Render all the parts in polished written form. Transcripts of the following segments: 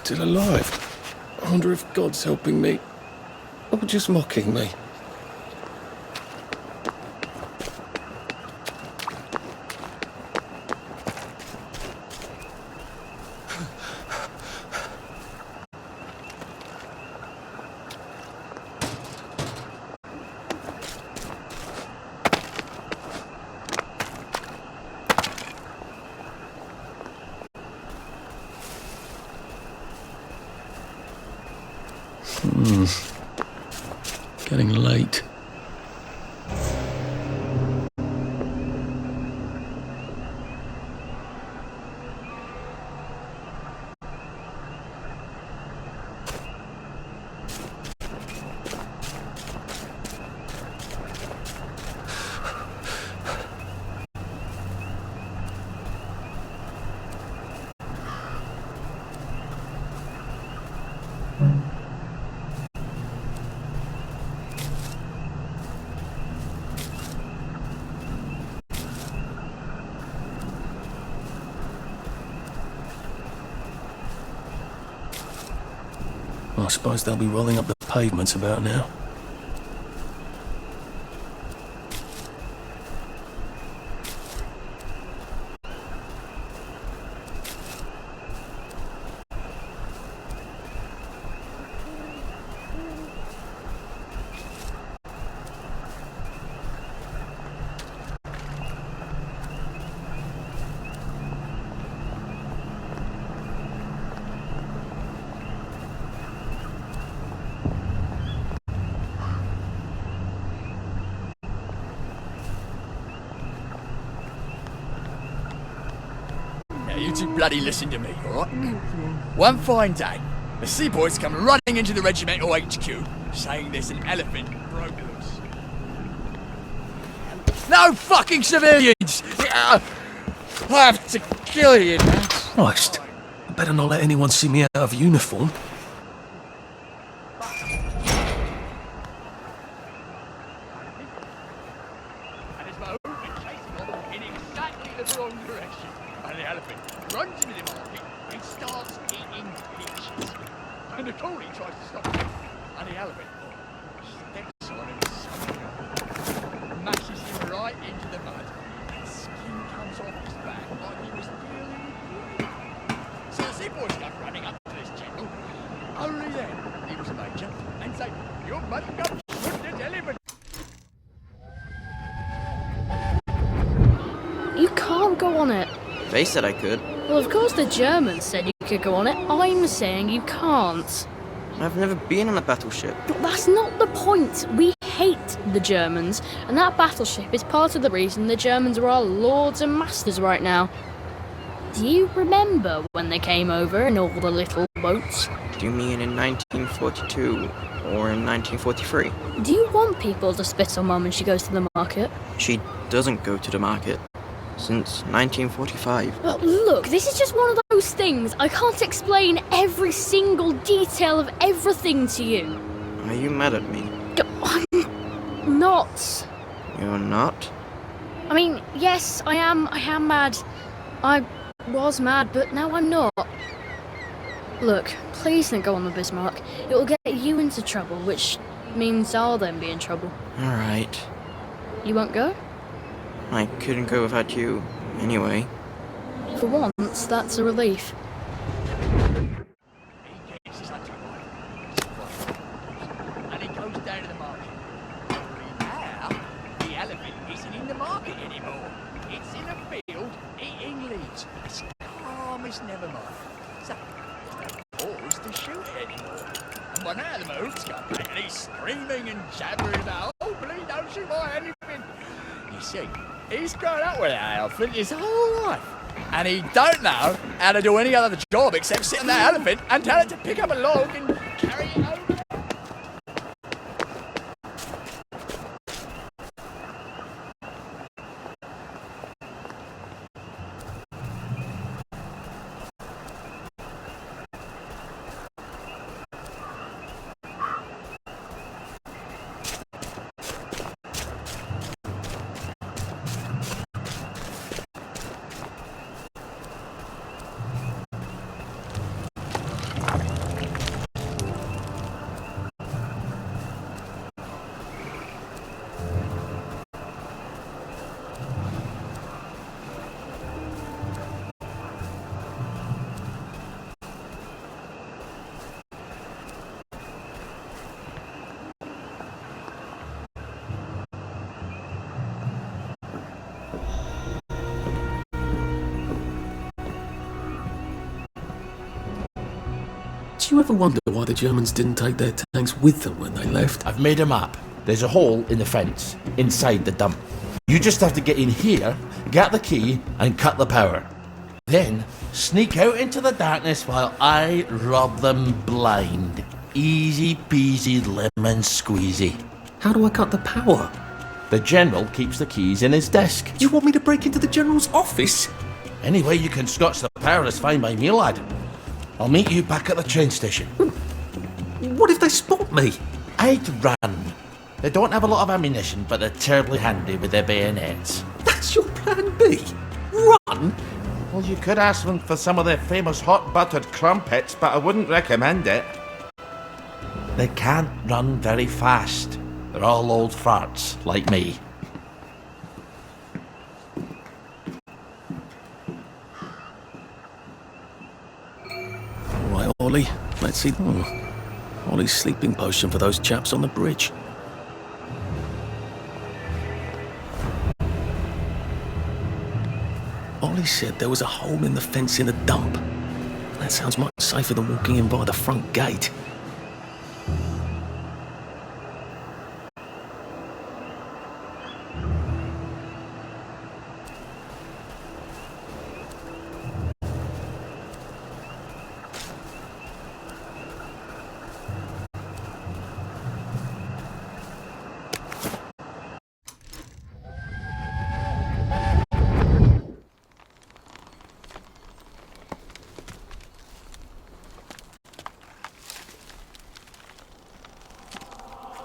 still alive. I wonder if God's helping me, or just mocking me. Getting late. I suppose they'll be rolling up the pavements about now. You two bloody listen to me, alright? One fine day, the seaboys come running into the regimental HQ, saying there's an elephant broke loose. No fucking civilians! I have to kill you now. Christ, I better not let anyone see me out of uniform. And his boat is chasing off in exactly the wrong direction. And the elephant runs into the market and starts eating peaches. And the coolie tries to stop him. And the elephant steps on him somehow, mashes him right into the mud, and skin comes off his back like he was dealing with blood. So the seaboys come running up to this general. Only then he was a major and say, "You must go shoot this elephant." You can't go on it. They said I could. Well, of course the Germans said you could go on it. I'm saying you can't. I've never been on a battleship. But that's not the point. We hate the Germans, and that battleship is part of the reason the Germans are our lords and masters right now. Do you remember when they came over in all the little boats? Do you mean in 1942 or in 1943? Do you want people to spit on Mum when she goes to the market? She doesn't go to the market since 1945. But look, this is just one of those things. I can't explain every single detail of everything to you. Are you mad at me? I'm not. You're not? I mean, yes, I am mad. I was mad, but now I'm not. Look, please don't go on the Bismarck. It will get you into trouble, which means I'll then be in trouble. Alright. You won't go? I couldn't go without you, anyway. For once, that's a relief. He gets his hunting rifle, and he goes down to the market. Only now, the elephant isn't in the market anymore. It's in a field eating leaves. It's calm as never mind. So, there's no cause to shoot it anymore. And by now the mood's come back, and he's screaming and jabbering about, "Oh, please don't shoot my elephant." You see, he's grown up with that elephant his whole life. And he don't know how to do any other job except sit on that elephant and tell it to pick up a log and carry it over. Do you ever wonder why the Germans didn't take their tanks with them when they left? I've made a map. There's a hole in the fence, inside the dump. You just have to get in here, get the key, and cut the power. Then, sneak out into the darkness while I rob them blind. Easy peasy lemon squeezy. How do I cut the power? The General keeps the keys in his desk. You want me to break into the General's office? Any way you can scotch the power is fine by me, lad. I'll meet you back at the train station. What if they spot me? I'd run. They don't have a lot of ammunition, but they're terribly handy with their bayonets. That's your plan B? Run? Well, you could ask them for some of their famous hot buttered crumpets, but I wouldn't recommend it. They can't run very fast. They're all old farts, like me. All right, Ollie. Let's see. Ollie's sleeping potion for those chaps on the bridge. Ollie said there was a hole in the fence in the dump. That sounds much safer than walking in by the front gate.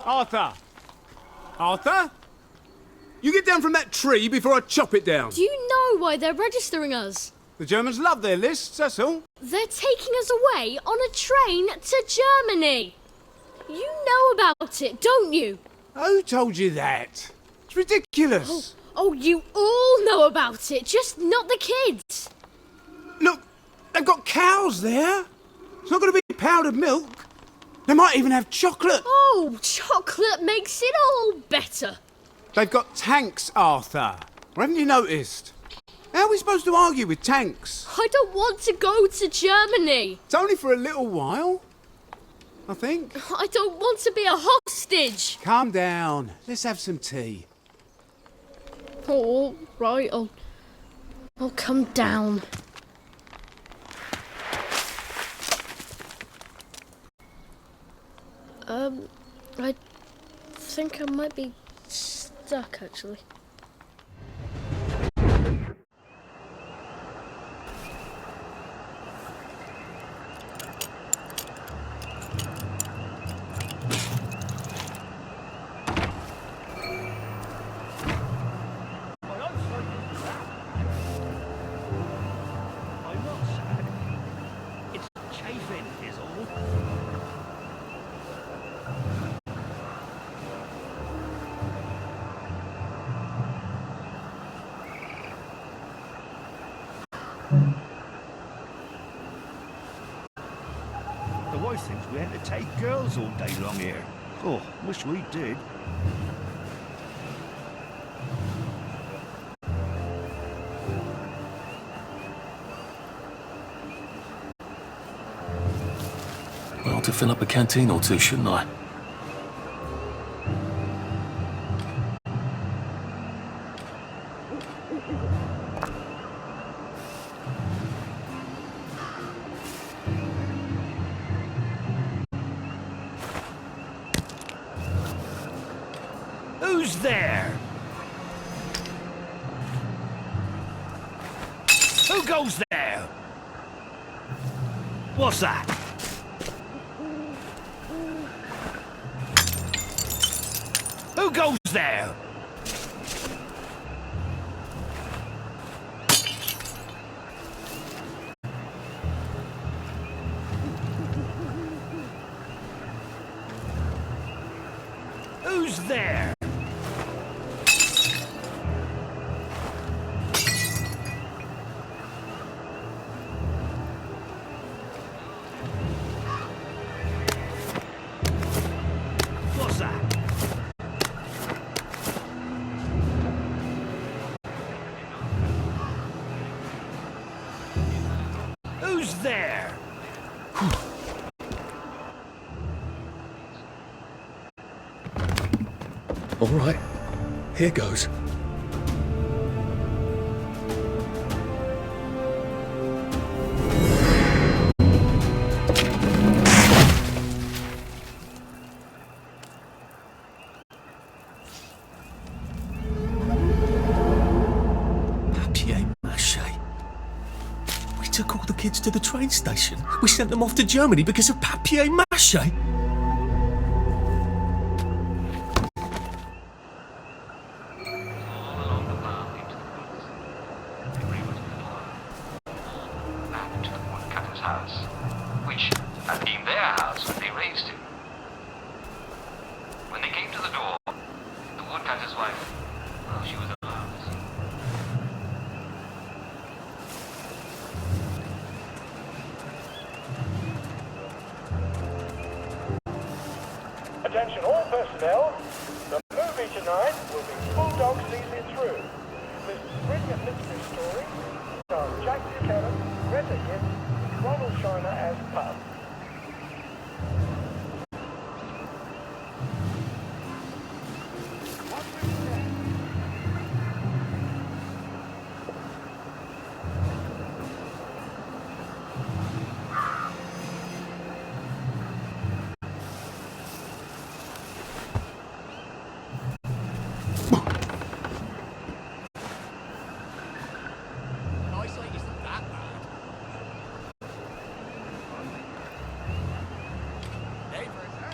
Arthur! Arthur? You get down from that tree before I chop it down. Do you know why they're registering us? The Germans love their lists, that's all. They're taking us away on a train to Germany. You know about it, don't you? Who told you that? It's ridiculous. Oh, you all know about it, just not the kids. Look, they've got cows there. It's not going to be powdered milk. They might even have chocolate. Oh, chocolate makes it all better. They've got tanks, Arthur. Or haven't you noticed? How are we supposed to argue with tanks? I don't want to go to Germany. It's only for a little while, I think. I don't want to be a hostage. Calm down. Let's have some tea. Oh, all right, I'll come down. I think I might be stuck, actually. I'm not sad. It's chafing, is all. The wife thinks we entertain girls all day long here. Oh, wish we did. I ought to fill up a canteen or two, shouldn't I? Who's there? Who goes there? What's that? Who goes there? Who's there? What's that? Who's there? All right, here goes. Papier-mâché. We took all the kids to the train station. We sent them off to Germany because of papier-mâché. To the woodcutter's house, which had been their house when they raised him. When they came to the door, the woodcutter's wife, well, she was alarmed. Attention all personnel, the movie tonight will be Bulldog Sees It Through. This brilliant mystery story stars Jack Buchanan, Greta Gibbs, Ronald Shiner as Puff. Nicely, isn't that bad? Neighbour, sir.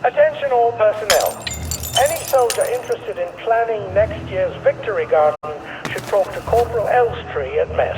Attention all personnel. Any soldier interested in planning next year's Victory Garden should talk to Corporal Elstree at mess.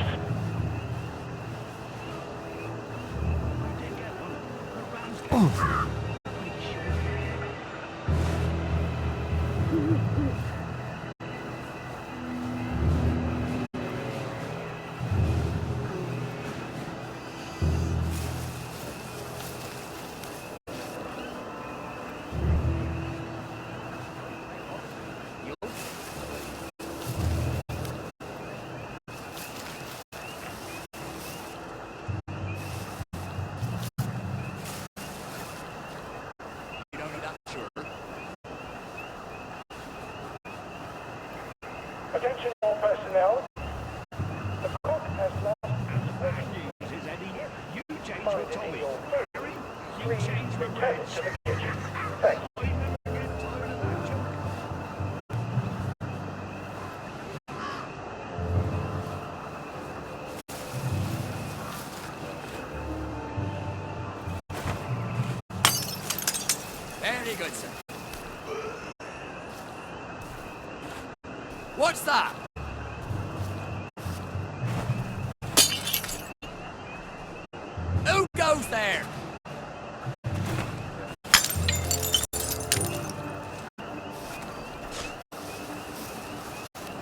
You don't need that, sure. Attention all personnel. The cook has lost his weapon. News is, Eddie, you change Find with it in Tommy. your Harry, you Please change with return Reg. it to the kitchen. Thanks. I never get tired of that joke. Very good, sir. What's that? Who goes there?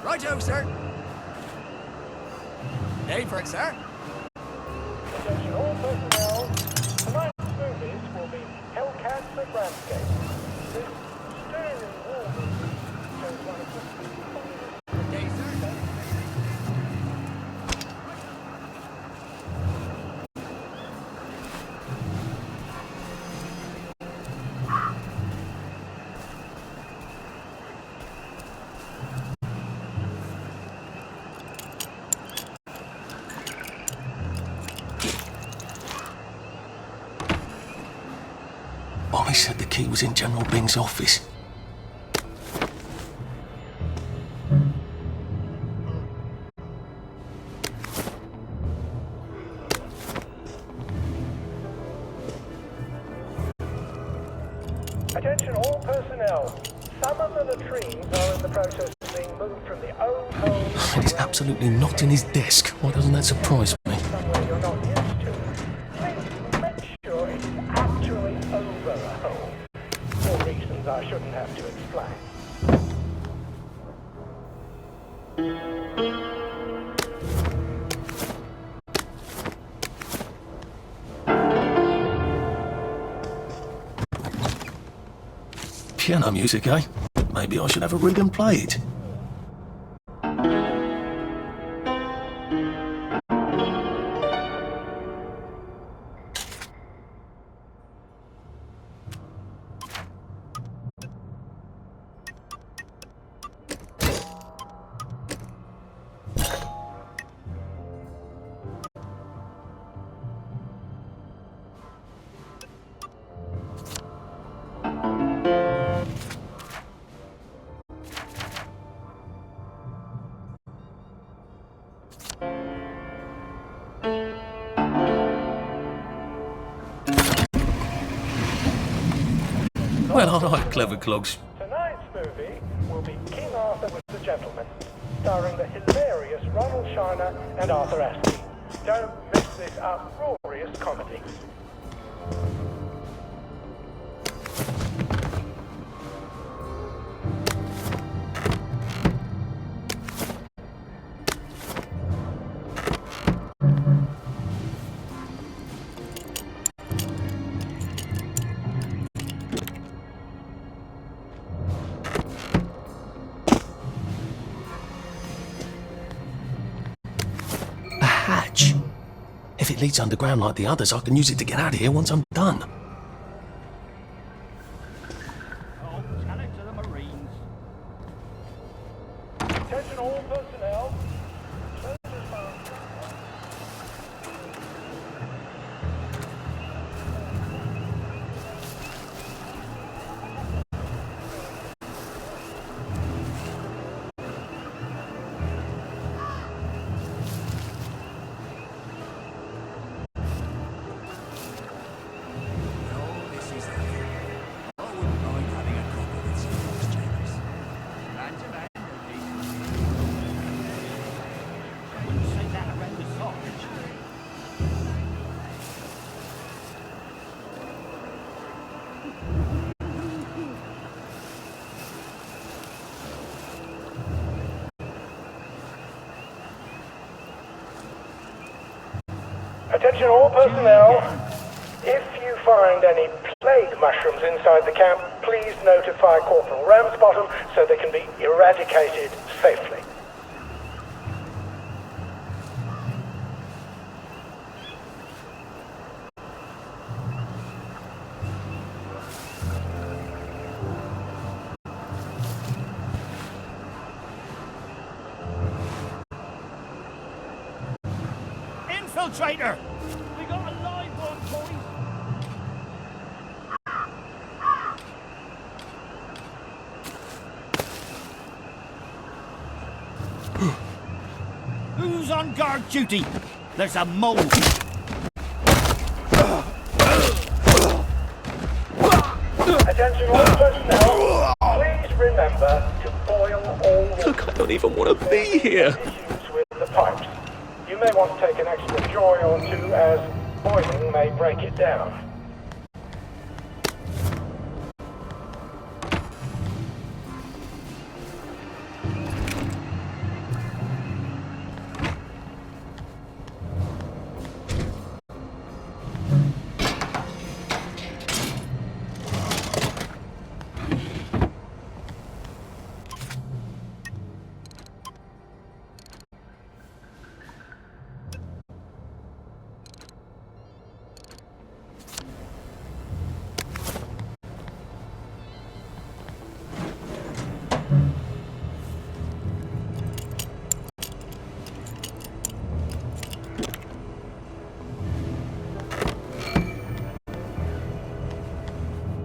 Righto, sir. Name for it, sir. Attention all personnel. Tonight's movies will be Hellcats at Ramsgate. This stirring war movie shows one of the finest. Okay, sir. Ollie said the key was in General Bing's office. Attention all personnel. Some of the latrines are in the process of being moved from the old home And he's absolutely not in his desk. Why doesn't that surprise me? somewhere you're not used to. Please make sure it's actually over a home. For reasons I shouldn't have to explain. Piano music, eh? Maybe I should have a rig and play it. Well, all right, clever clogs. Tonight's movie will be King Arthur was the Gentleman, starring the hilarious Ronald Shiner and Arthur Astley. Don't miss this uproarious comedy. A hatch. If it leads underground like the others, I can use it to get out of here once I'm done. Oh, tell it to the Marines. Attention all personnel. Wouldn't say that around the Sarge. Attention all personnel. If you find any plague mushrooms inside the camp, please notify Corporal Ramsbottom so they can be eradicated safely. Infiltrator! We got a live one, boys! Who's on guard duty? There's a mole. Attention all personnel. Please remember to boil all water. Look, I don't even want to be here. Issues with the pipes. You may want to take an extra joy or two as boiling may break it down.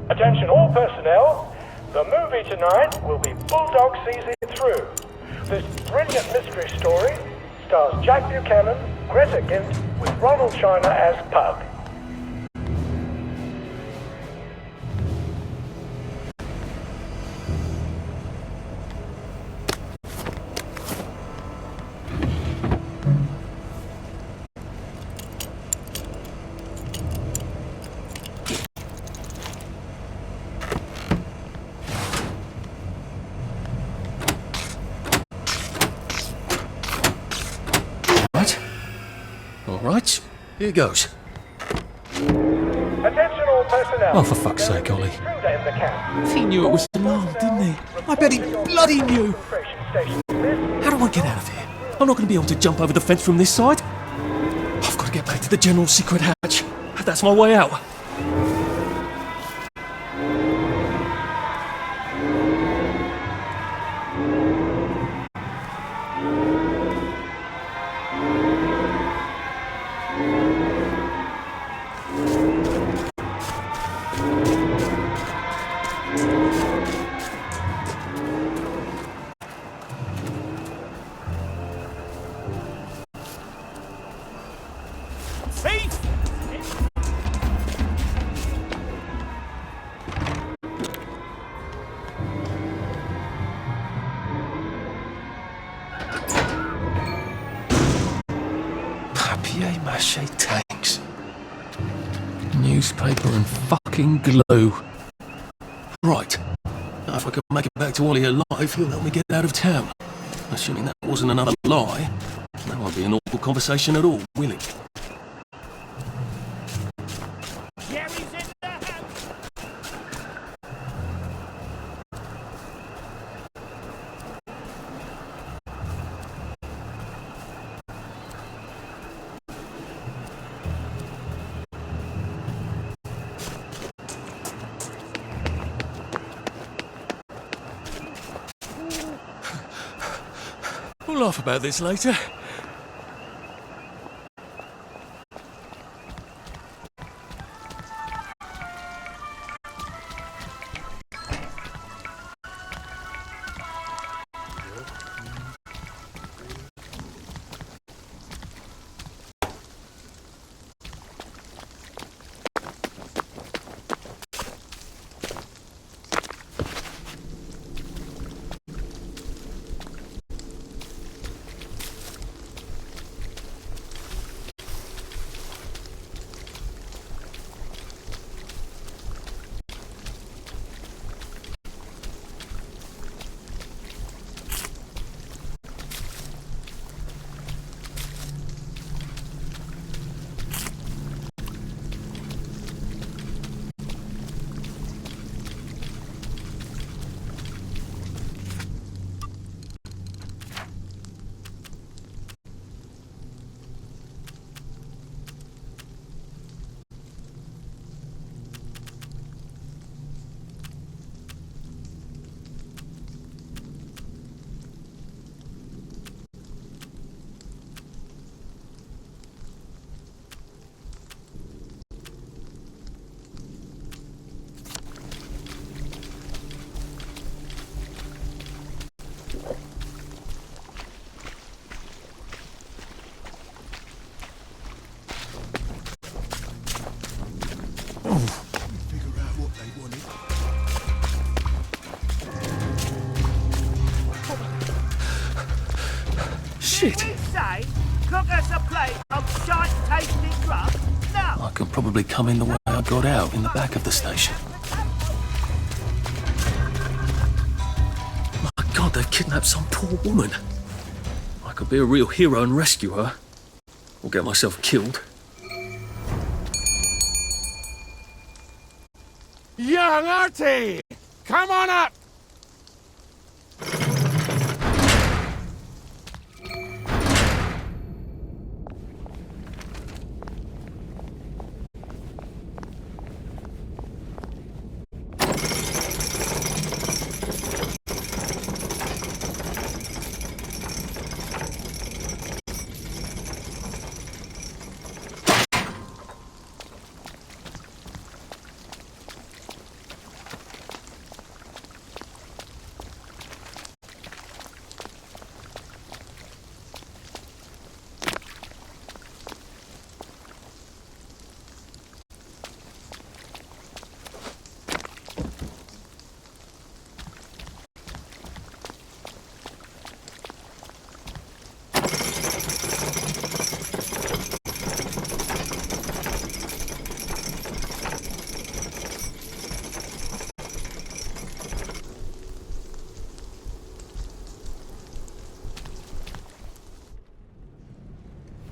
Attention all personnel, the movie tonight will be Bulldog Sees It Through. This brilliant mystery story stars Jack Buchanan, Greta Gint, with Ronald Shiner as Pug. Right, here goes. Attention all personnel. Oh, for fuck's sake, Ollie. Intruder in the camp. He knew it was alarmed, didn't he? I bet he bloody knew. How do I get out of here? I'm not going to be able to jump over the fence from this side. I've got to get back to the general secret hatch. That's my way out. Papier-mâché tanks. Newspaper and fucking glue. Right. Now, if I can make it back to Ollie alive, he'll help me get out of town. Assuming that wasn't another lie, that won't be an awkward conversation at all, will it? Jerry's in the house. We'll laugh about this later. Shit! Say, cook us a plate of shite-tasting grub? No! I can probably come in the way I got out, in the back of the station. My God, they've kidnapped some poor woman. I could be a real hero and rescue her. Or get myself killed. Young Artie! Come on up!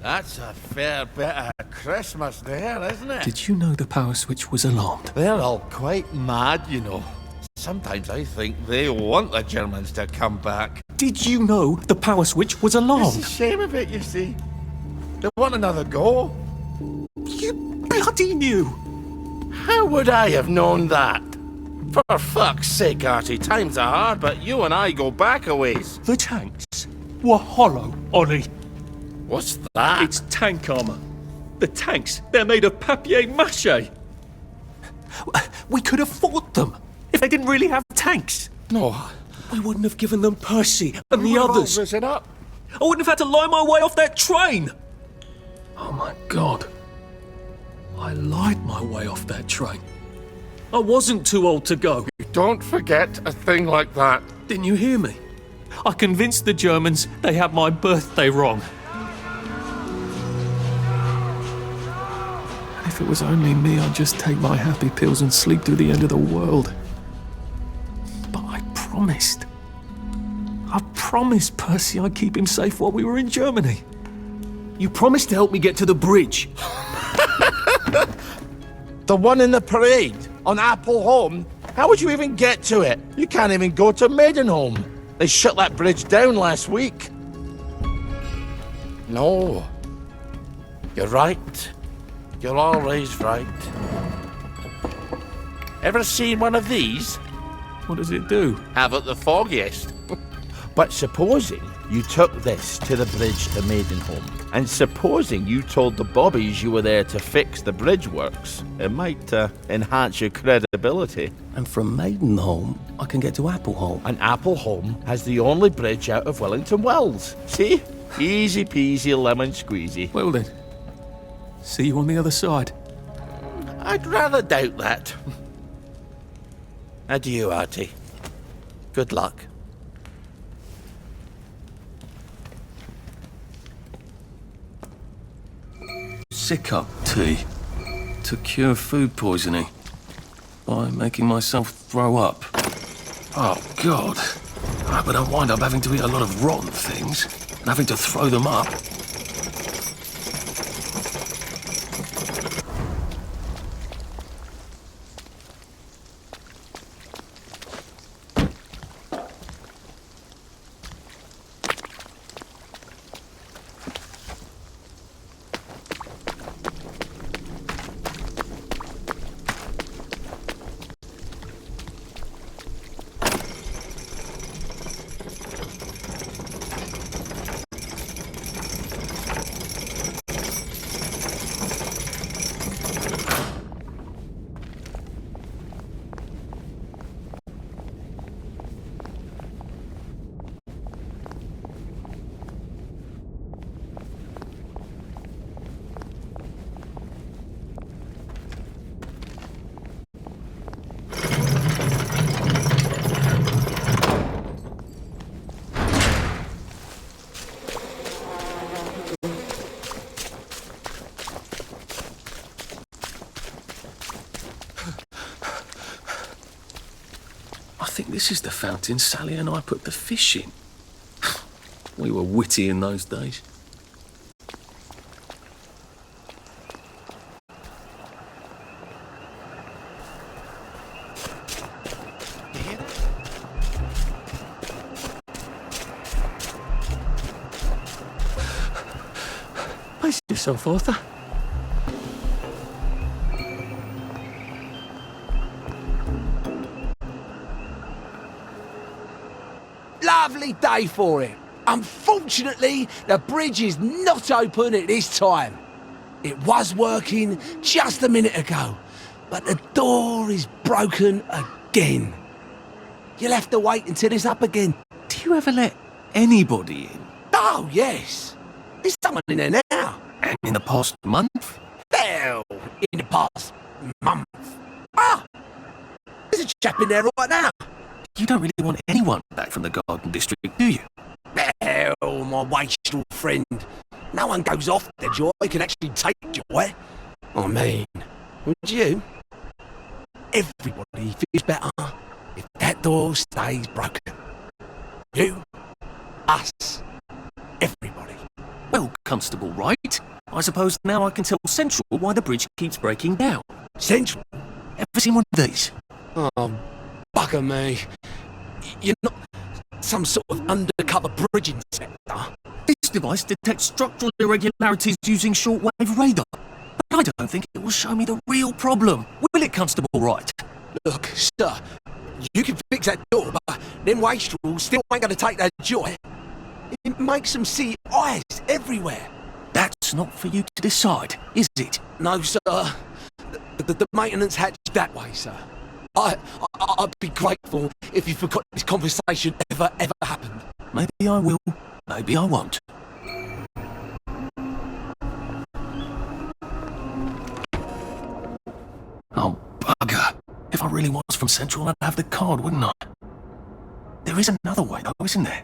That's a fair bit of Christmas there, isn't it? Did you know the power switch was alarmed? They're all quite mad, you know. Sometimes I think they want the Germans to come back. Did you know the power switch was It's alarmed? a shame of it, you see. They want another go. You bloody knew! How would I have known that? For fuck's sake, Artie, times are hard, but you and I go back a ways. The tanks were hollow, Ollie. What's that? It's tank armor. The tanks, they're made of papier-mâché. We could have fought them if they didn't really have tanks. No. We wouldn't have given them Percy and the We've all others. risen up. I wouldn't have had to lie my way off that train. Oh my God. I lied my way off that train. I wasn't too old to go. Don't forget a thing like that. Didn't you hear me? I convinced the Germans they had my birthday wrong. If it was only me, I'd just take my happy pills and sleep through the end of the world. But I promised. I promised Percy I'd keep him safe while we were in Germany. You promised to help me get to the bridge. The one in the parade on Apple Home? How would you even get to it? You can't even go to Maidenholm. They shut that bridge down last week. No. You're right. You're always right. Ever seen one of these? What does it do? Haven't the foggiest. But supposing you took this to the bridge to Maidenholm, and supposing you told the bobbies you were there to fix the bridge works, it might enhance your credibility. And from Maidenholm, I can get to Appleholm. And Appleholm has the only bridge out of Wellington Wells. See? Easy peasy lemon squeezy. Well then, see you on the other side. I'd rather doubt that. Adieu, Artie. Good luck. Sick-up tea to cure food poisoning by making myself throw up. Oh, God. I hope I don't wind up having to eat a lot of rotten things and having to throw them up. I think this is the fountain Sally and I put the fish in. We were witty in those days. Pace yourself, Arthur. Lovely day for it. Unfortunately, the bridge is not open at this time. It was working just a minute ago, but the door is broken again. You'll have to wait until it's up again. Do you ever let anybody in? Oh, yes. There's someone in there now. And in the past month? Well, in the past month. Ah! There's a chap in there right now. You don't really want anyone back from the Garden District, do you? Well, my wastrel friend. No one goes off the joy can actually take joy. I mean, would you? Everybody feels better if that door stays broken. You, us, everybody. Well, Constable Wright, I suppose now I can tell Central why the bridge keeps breaking down. Central? Ever seen one of these? Oh, bugger me. You're not some sort of undercover bridge inspector. This device detects structural irregularities using shortwave radar. But I don't think it will show me the real problem. Will it, Constable Wright? Look, sir, you can fix that door, but them wastrels still ain't gonna take that joy. It makes them see eyes everywhere. That's not for you to decide, is it? No, sir. The maintenance hatch that way, sir. I'd be grateful if you forgot this conversation ever happened. Maybe I will, maybe I won't. Oh, bugger. If I really was from Central, I'd have the card, wouldn't I? There is another way, though, isn't there?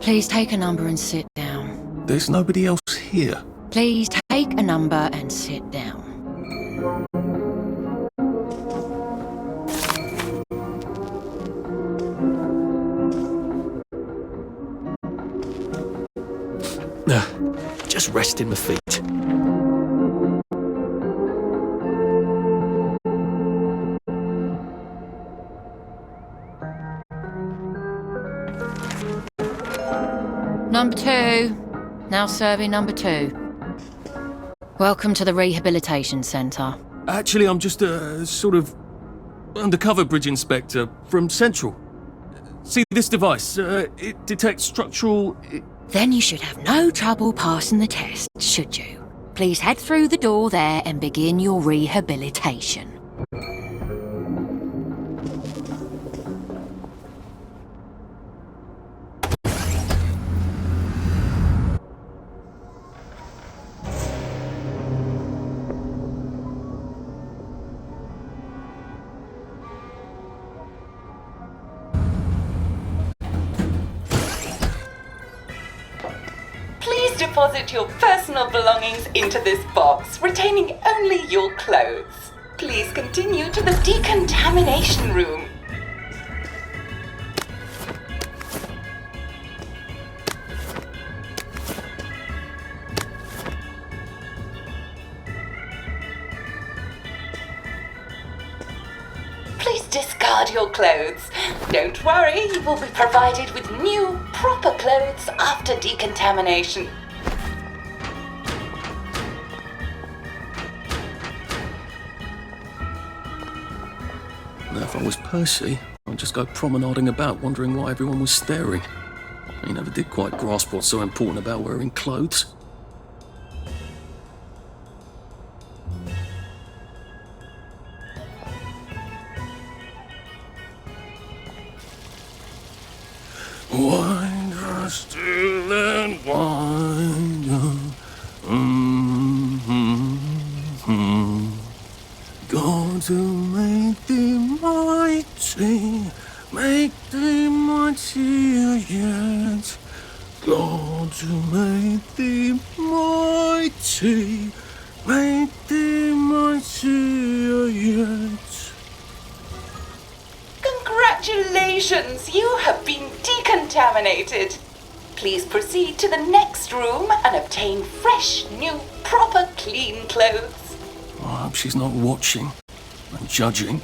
Please take a number and sit down. There's nobody else here. Please take a number and sit down. Just resting my feet. Number 2. Now serving number 2. Welcome to the Rehabilitation Centre. Actually, I'm just a sort of undercover bridge inspector from Central. See this device? It detects structural... Then you should have no trouble passing the test, should you? Please head through the door there and begin your rehabilitation. Please deposit your personal belongings into this box, retaining only your clothes. Please continue to the decontamination room. Please discard your clothes. Don't worry, you will be provided with new, proper clothes after decontamination. Now, if I was Percy, I'd just go promenading about, wondering why everyone was staring. He never did quite grasp what's so important about wearing clothes. Wind us still and wind us. God to make thee mighty, make thee mightier yet. God to make thee mighty, make thee mightier yet. Congratulations, you have been decontaminated. Please proceed to the next room and obtain fresh, new, proper, clean clothes. I hope she's not watching and judging.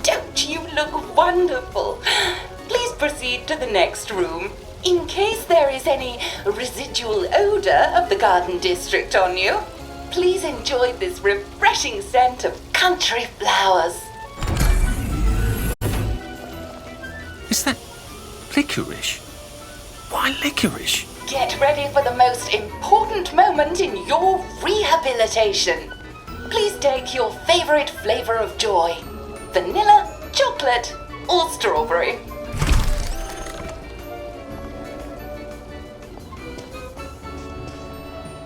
Don't you look wonderful? Please proceed to the next room. In case there is any residual odor of the Garden District on you, please enjoy this refreshing scent of country flowers. Is that licorice? Why licorice? Get ready for the most important moment in your rehabilitation. Please take your favorite flavor of joy: vanilla, chocolate, or strawberry.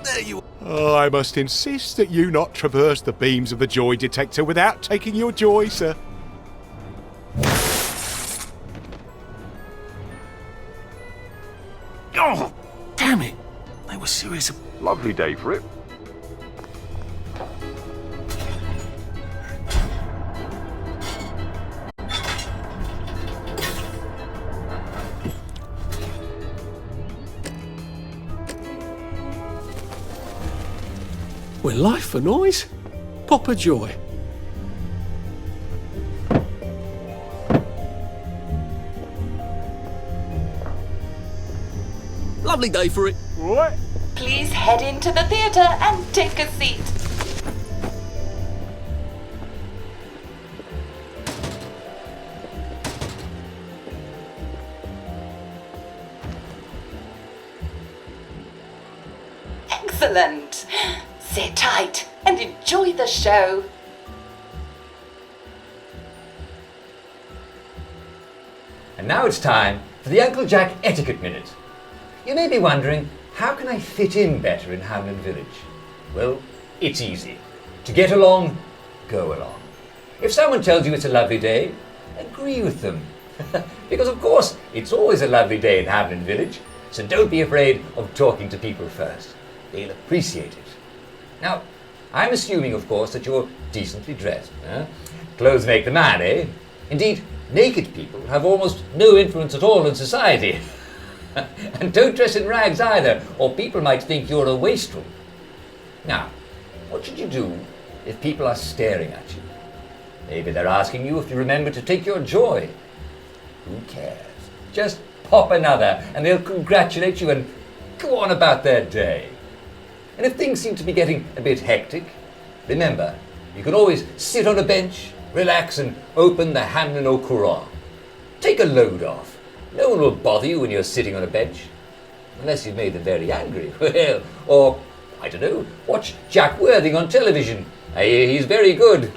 There you are. Oh, I must insist that you not traverse the beams of the joy detector without taking your joy, sir. Oh, damn it. They were serious. Lovely day for it. When life for noise, pop a joy. Lovely day for it. What? Please head into the theater and take a seat. Excellent. Sit tight and enjoy the show. And now it's time for the Uncle Jack Etiquette Minute. You may be wondering, how can I fit in better in Hamlin Village? Well, it's easy. To get along, go along. If someone tells you it's a lovely day, agree with them. Because of course, it's always a lovely day in Hamlin Village, so don't be afraid of talking to people first. They'll appreciate it. Now, I'm assuming, of course, that you're decently dressed. Clothes make the man, eh? Indeed, naked people have almost no influence at all in society. And don't dress in rags either, or people might think you're a wastrel. Now, what should you do if people are staring at you? Maybe they're asking you if you remember to take your joy. Who cares? Just pop another, and they'll congratulate you and go on about their day. And if things seem to be getting a bit hectic, remember, you can always sit on a bench, relax and open the Hamlin au Courant. Take a load off. No one will bother you when you're sitting on a bench. Unless you've made them very angry. Well, or, I don't know, watch Jack Worthing on television. I hear he's very good.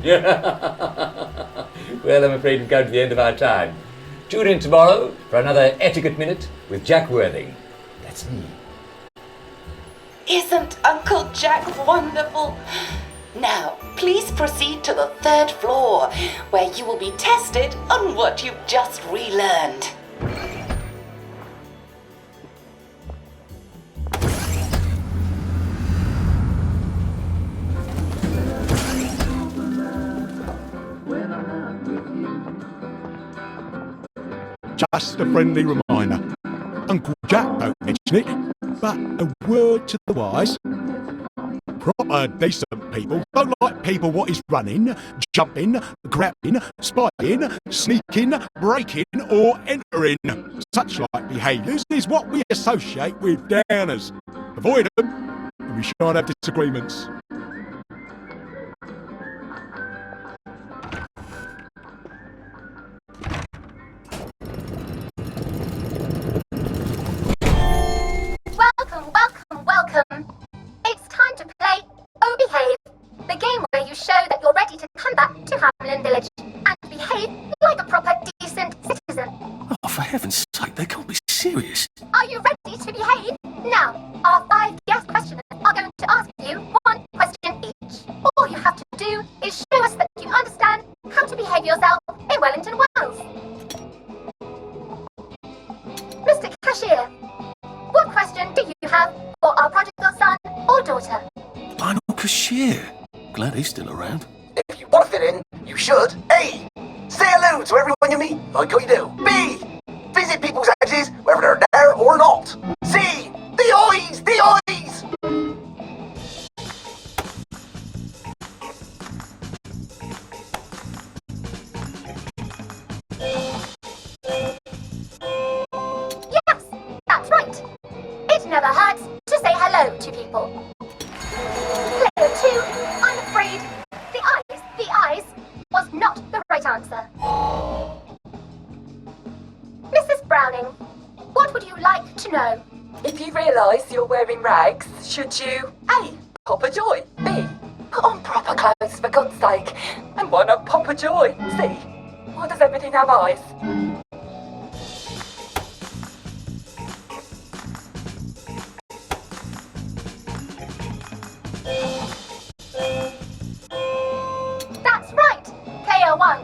Well, I'm afraid we've come to the end of our time. Tune in tomorrow for another Etiquette Minute with Jack Worthing. That's me. Isn't Uncle Jack wonderful? Now, please proceed to the 3rd floor, where you will be tested on what you've just relearned. Just a friendly reminder. Uncle Jack don't mention it, but a word to the wise. Proper decent people don't like people what is running, jumping, grabbing, spying, sneaking, breaking or entering. Such like behaviours is what we associate with downers. Avoid them and we shan't have disagreements. Welcome. It's time to play Oh Behave, the game where you show that you're ready to come back to Hamlin Village and behave like a proper, decent citizen. Oh, for heaven's sake, they can't be serious. Are you ready to behave? Now, our 5 guest questioners are going to ask you 1 question each. All you have to do is show us that you understand how to behave yourself in Wellington, Wales. Mr. Cashier, what question do you have for our prodigal son or daughter? Lionel Cashier. Glad he's still around. If you want to fit in, you should A. Say hello to everyone you meet, like you do. B. Visit people's houses, whether they're there or not. C. The eyes! The eyes! Yes, that's right. It never hurts to say hello to people. Player 2, I'm afraid the eyes was not the right answer. Mrs. Browning, what would you like to know? If you realise you're wearing rags, should you A. Pop a joy, B. Put on proper clothes for God's sake, and why not pop a joy, C. Why does everything have eyes? That's right, Player 1.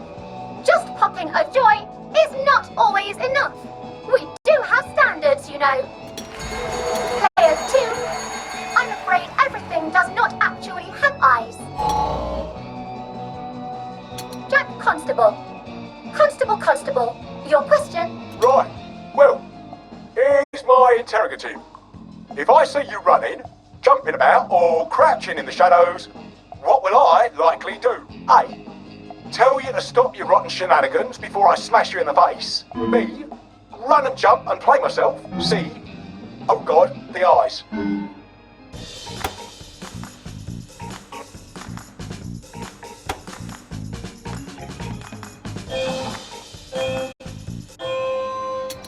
Just popping a joy is not always enough. We do have standards, you know. Player 2, I'm afraid everything does not actually have eyes. Jack Constable. Constable, your question? Right, well, here's my interrogative. If I see you running, jumping about or crouching in the shadows, what will I likely do? A. Tell you to stop your rotten shenanigans before I smash you in the face. B. Run and jump and play myself. C. Oh God, the eyes.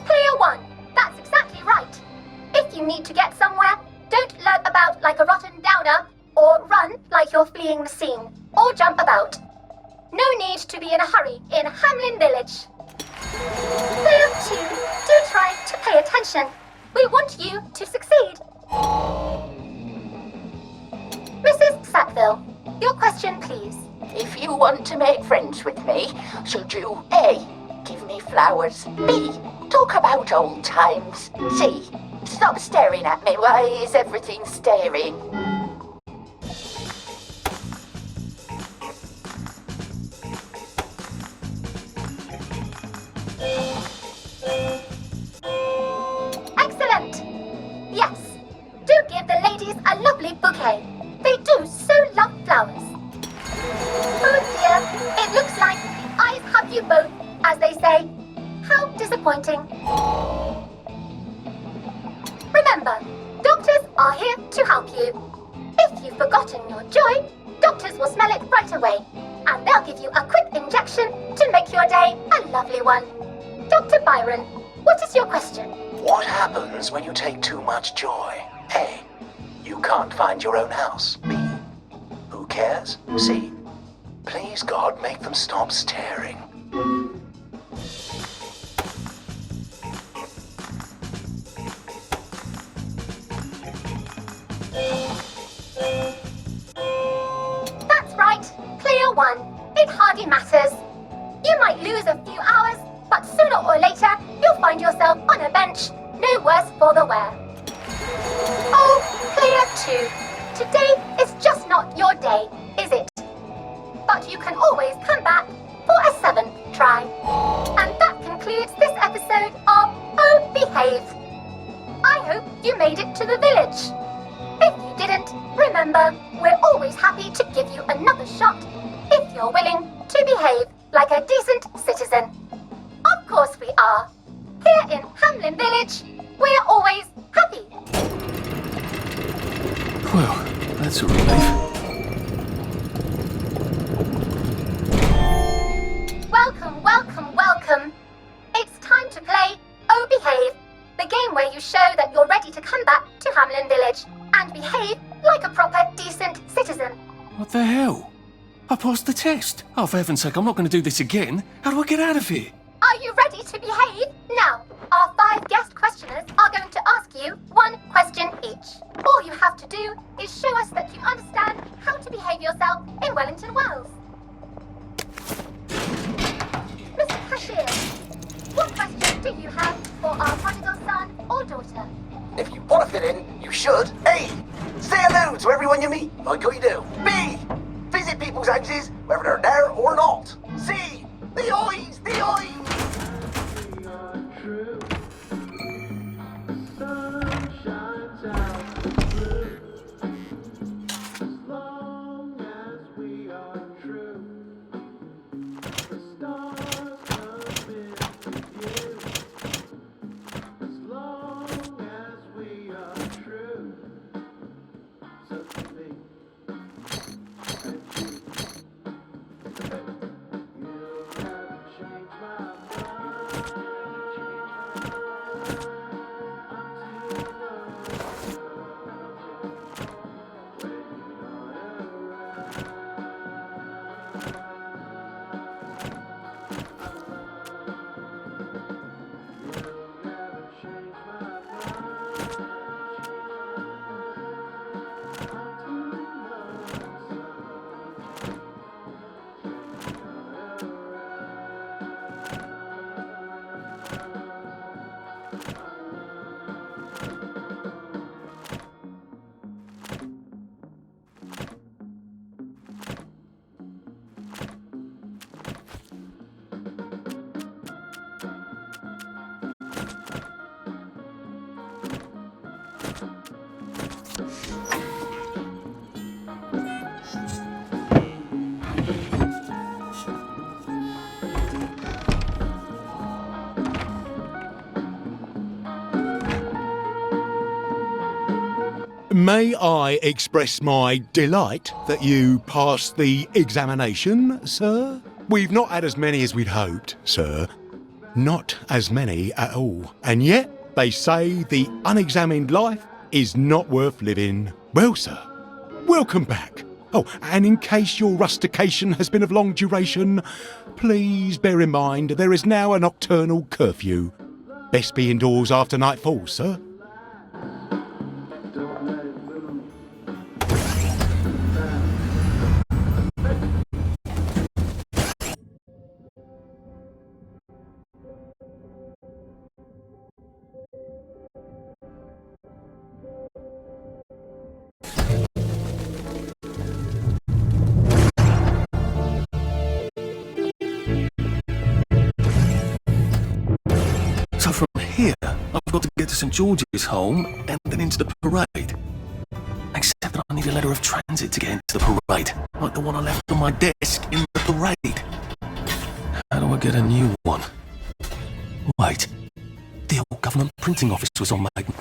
Player 1, that's exactly right. If you need to get somewhere, don't lurk about like a rotten downer, or run like you're fleeing the scene, or jump about. No need to be in a hurry in Hamlin Village. Player 2, do try to pay attention. We want you to succeed. Mrs. Jackville. Your question, please. If you want to make friends with me, should you A. give me flowers, B. talk about old times, C. stop staring at me, why is everything staring? Excellent! Yes, do give the ladies a lovely bouquet. They do so love flowers. Oh dear, it looks like the eyes have you both, as they say. How disappointing. Remember, doctors are here to help you. If you've forgotten your joy, doctors will smell it right away, and they'll give you a quick injection to make your day a lovely one. Dr. Byron, what is your question? What happens when you take too much joy? A. You can't find your own house. B. Who cares? C. Please God, make them stop staring. That's right, clear one. It hardly matters. You might lose a few hours, but sooner or later, you'll find yourself on a bench, no worse for the wear. Oh, clear two. Today is just not your day, is it? But you can always come back for a 7th try. And that concludes this episode of Oh Behave. I hope you made it to the village. If you didn't, remember, we're always happy to give you another shot if you're willing to behave like a decent citizen. Of course we are. Here in Hamlin Village, we're always happy. Well, that's a relief. Welcome, welcome, welcome. It's time to play Oh Behave, the game where you show that you're ready to come back to Hamlin Village and behave like a proper, decent citizen. What the hell? I passed the test. Oh, for heaven's sake, I'm not going to do this again. How do I get out of here? Are you ready to behave? Now, our 5 guest questioners are going to ask you 1 question each. All you have to do is show us that you understand how to behave yourself in Wellington Wells. Mr. Cashier, what question do you have for our prodigal son or daughter? If you want to fit in, you should. A. Say hello to everyone you meet, like you do. B. Visit people's houses, whether they're there or not. C. The eyes, the eyes. May I express my delight that you passed the examination, sir? We've not had as many as we'd hoped, sir. Not as many at all. And yet, they say the unexamined life is not worth living. Well, sir, welcome back. Oh, and in case your rustication has been of long duration, please bear in mind there is now a nocturnal curfew. Best be indoors after nightfall, sir. here, I've got to get to St. George's home and then into the parade. Except that I need a letter of transit to get into the parade, like the one I left on my desk in the parade. How do I get a new one? Wait, the old government printing office was on Maiden.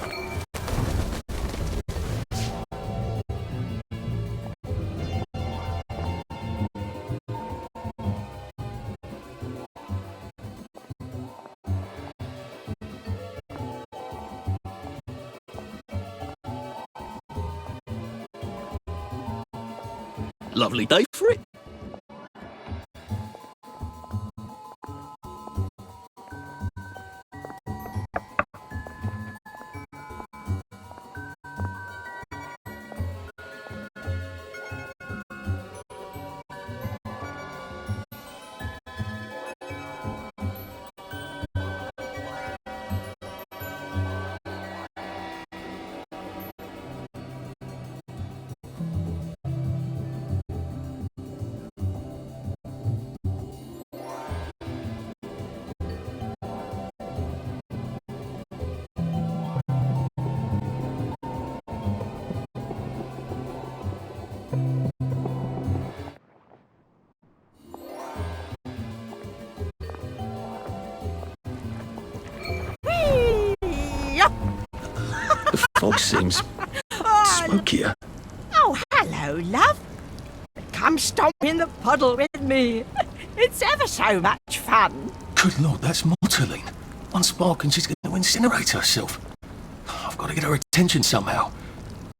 Lovely day for it. The fog seems smokier. Oh, hello, love. Come stomp in the puddle with me. It's ever so much fun. Good Lord, that's Mortaline. One spark and she's going to incinerate herself. I've got to get her attention somehow.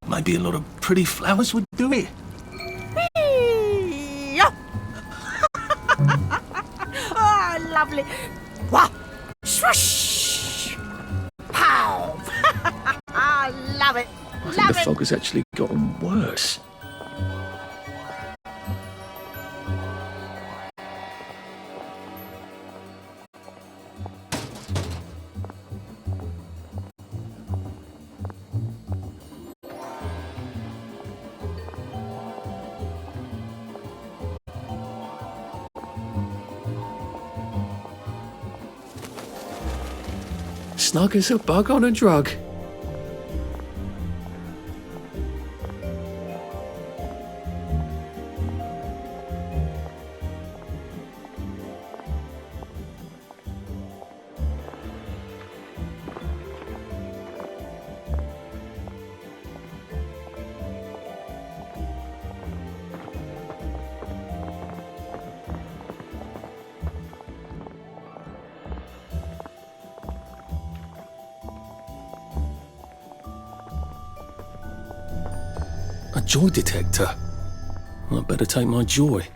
Maybe a lot of pretty flowers would do it. Oh, lovely. Wah! Swoosh! Pow! I love it. I think the fog has actually gotten worse. Snug as a bug on a drug. A joy detector. I'd better take my joy.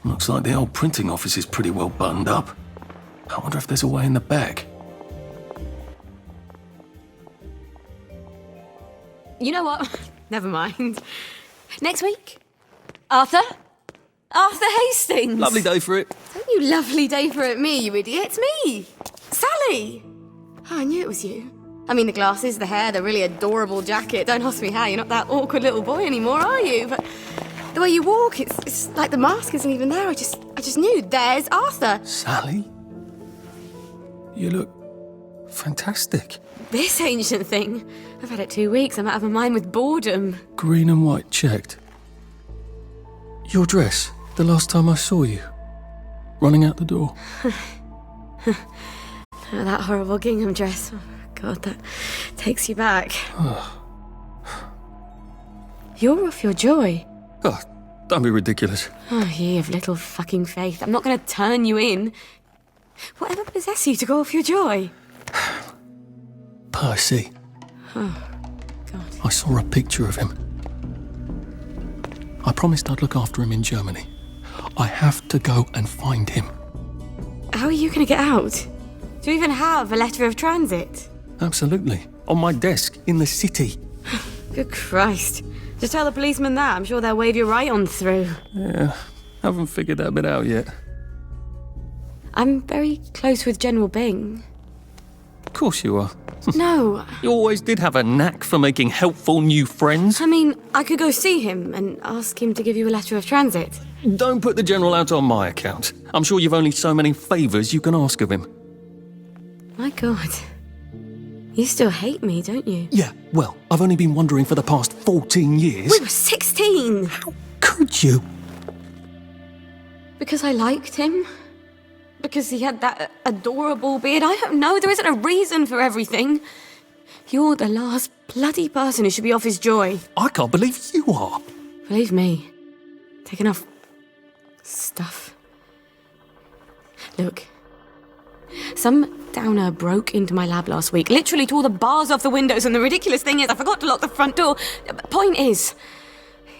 Looks like the old printing office is pretty well buttoned up. I wonder if there's a way in the back. You know what? Never mind. Next week? Arthur? Arthur Hastings! Lovely day for it. Don't you lovely day for it, me, you idiot. It's me! Sally! Oh, I knew it was you. I mean, the glasses, the hair, the really adorable jacket. Don't ask me how, you're not that awkward little boy anymore, are you? But the way you walk, it's like the mask isn't even there. I just knew. There's Arthur. Sally? You look fantastic. This ancient thing. I've had it 2 weeks. I'm out of my mind with boredom. Green and white checked. Your dress, the last time I saw you. Running out the door. That horrible gingham dress. Oh, God, that takes you back. You're off your joy. Oh, don't be ridiculous. Oh, you have little fucking faith. I'm not going to turn you in. Whatever possessed you to go off your joy? Percy. Oh, God. I saw a picture of him. I promised I'd look after him in Germany. I have to go and find him. How are you going to get out? Do you even have a letter of transit? Absolutely. on my desk in the city. Good Christ. Just tell the policeman that. I'm sure they'll wave you right on through. Yeah, haven't figured that bit out yet. I'm very close with General Bing. Of course you are. No. You always did have a knack for making helpful new friends. I mean, I could go see him and ask him to give you a letter of transit. Don't put the General out on my account. I'm sure you've only so many favours you can ask of him. My God. You still hate me, don't you? Yeah, well, I've only been wondering for the past 14 years. We were 16! How could you? Because I liked him? Because he had that adorable beard? I don't know, there isn't a reason for everything. You're the last bloody person who should be off his joy. I can't believe you are. Believe me. Take enough stuff. Look. Some downer broke into my lab last week, literally tore the bars off the windows, and the ridiculous thing is I forgot to lock the front door. Point is,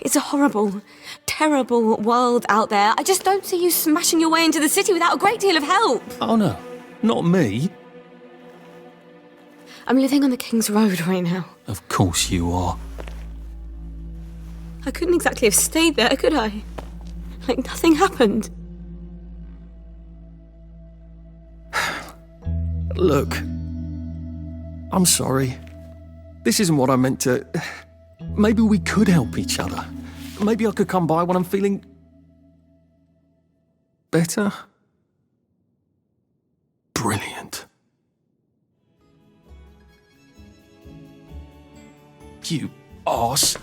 it's a horrible, terrible world out there. I just don't see you smashing your way into the city without a great deal of help. Oh no, not me. I'm living on the King's Road right now. Of course you are. I couldn't exactly have stayed there, could I? Like nothing happened. Look, I'm sorry. This isn't what I meant to... Maybe we could help each other. Maybe I could come by when I'm feeling... better? Brilliant. You arse.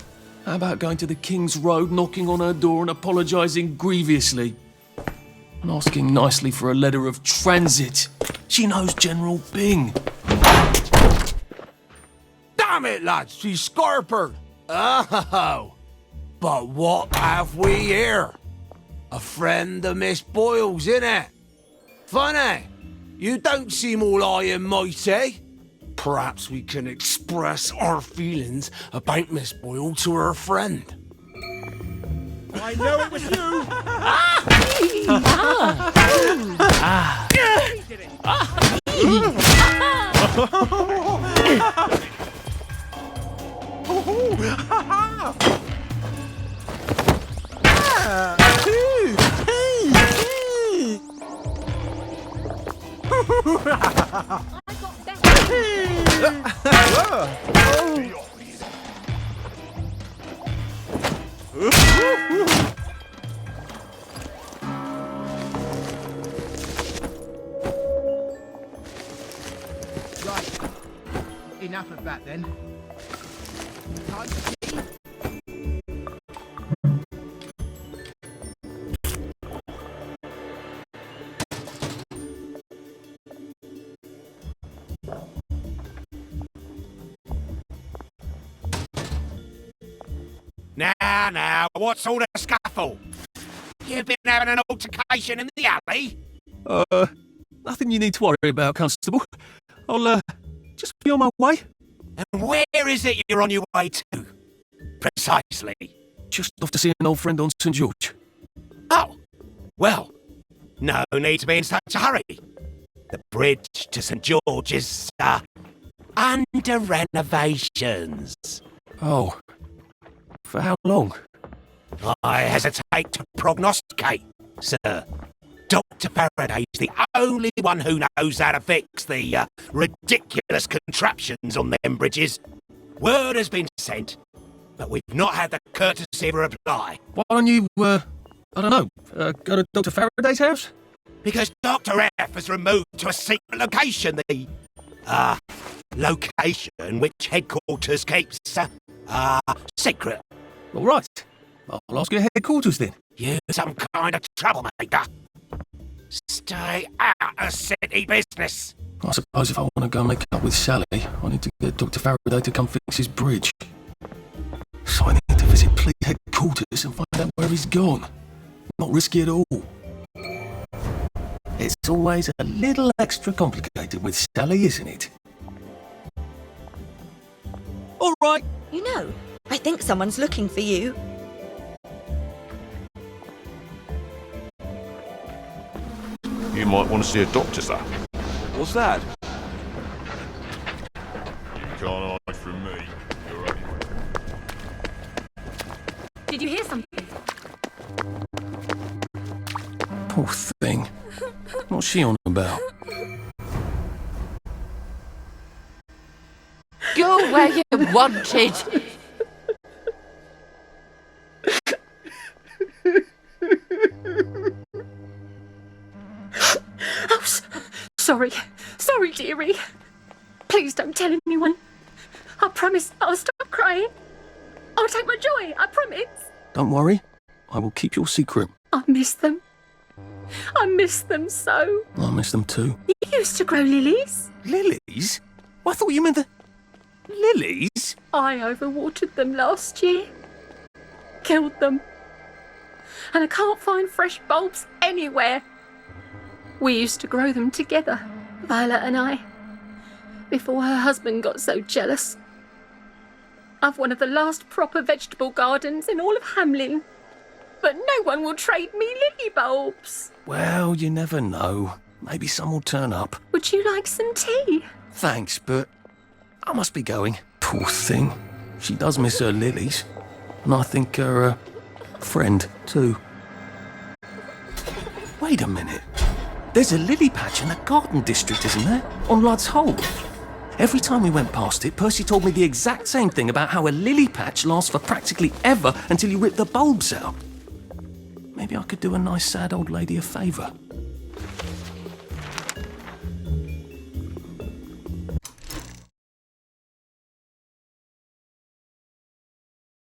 How about going to the King's Road, knocking on her door and apologising grievously? And asking nicely for a letter of transit. She knows General Bing. Damn it, lads, she's scarpered. Oh, but what have we here? A friend of Miss Boyle's, innit? Funny, you don't seem all high and mighty. Perhaps we can express our feelings about Miss Boyle to her friend. I know it was you! Right. Enough of that then. Can't you see? Now, what's all the scuffle? You've been having an altercation in the alley? Nothing you need to worry about, Constable. I'll, just be on my way. And where is it you're on your way to? Precisely. Just off to see an old friend on St. George. Oh, well, no need to be in such a hurry. The bridge to St. George is, under renovations. Oh. For how long? I hesitate to prognosticate, sir. Dr. Faraday's the only one who knows how to fix the ridiculous contraptions on them bridges. Word has been sent, but we've not had the courtesy of a reply. Why don't you, I don't know, go to Dr. Faraday's house? Because Dr. F has removed to a secret location the, location which headquarters keeps, secret. All right. I'll ask your headquarters then. You're some kind of troublemaker. Stay out of city business. I suppose if I want to go make up with Sally, I need to get Dr. Faraday to come fix his bridge. So I need to visit police headquarters and find out where he's gone. Not risky at all. It's always a little extra complicated with Sally, isn't it? All right. You know, I think someone's looking for you. You might want to see a doctor, sir. What's that? can't hide from me. You're right. Did you hear something? Poor thing. What's she on about? Go where you're wanted. Oh, sorry. Sorry, dearie. Please don't tell anyone. I promise I'll stop crying. I'll take my joy, I promise. Don't worry. I will keep your secret. I miss them. I miss them so. I miss them too. You used to grow lilies. Lilies? Well, I thought you meant the... Lilies? I overwatered them last year. Killed them. And I can't find fresh bulbs anywhere. We used to grow them together, Violet and I, before her husband got so jealous. I've one of the last proper vegetable gardens in all of Hamlin, but no one will trade me lily bulbs. Well, you never know. Maybe some will turn up. Would you like some tea? Thanks, but I must be going. Poor thing. She does miss her lilies. And I think her friend, too. Wait a minute. There's a lily patch in the garden district, isn't there? On Rudd's Hole. Every time we went past it, Percy told me the exact same thing about how a lily patch lasts for practically ever until you rip the bulbs out. Maybe I could do a nice sad old lady a favour.